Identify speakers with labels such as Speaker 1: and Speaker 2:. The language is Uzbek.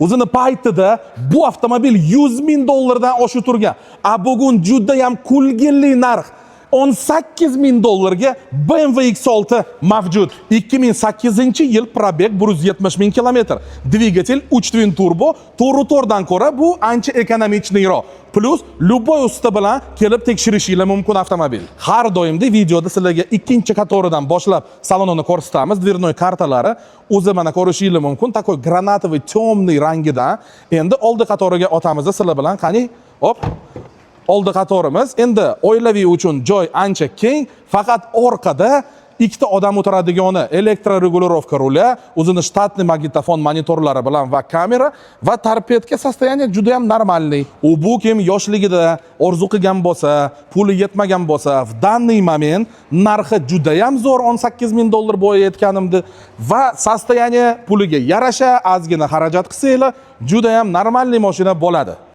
Speaker 1: O'zini paytida bu avtomobil 100 ming dollardan oshib turgan. Bugun juda ham kulgili narx. 18 ming dollarga BMW X6 mavjud. 2008-yil probeg 170 ming kilometr. Dvigatel 3 twin turbo, to'g'ri-to'g'ridan ko'ra bu ancha ekonomichliroq. Plus любой usta bilan kelib tekshirishingiz mumkin avtomobil. Har doimda videoda sizlarga ikkinchi qatoridan boshlab salonini ko'rsatamiz. Dvernoy kartalari o'zi mana ko'rishingiz mumkin. Takoy granatoviy temniy rangidan. Endi oldi qatoriga o'tamiz sizlar bilan. Qani, hop. Oldi qatorimiz. Endi oilaviy uchun joy ancha keng, faqat orqada ikkita odam o'tiradigani elektroregulirovka ruli, o'zini shtatniy magnitofon monitorlari bilan va kamera va torpedka состояние juda ham normalniy. U bu kim yoshligida orzu qilgan bo'lsa, puli yetmagan bo'lsa, в данный момент narxi juda ham zo'r 18 ming dollar bo'layotganimdi va состояние puliga yarasha ozgina xarajat qilsanglar, juda ham normalniy mashina bo'ladi.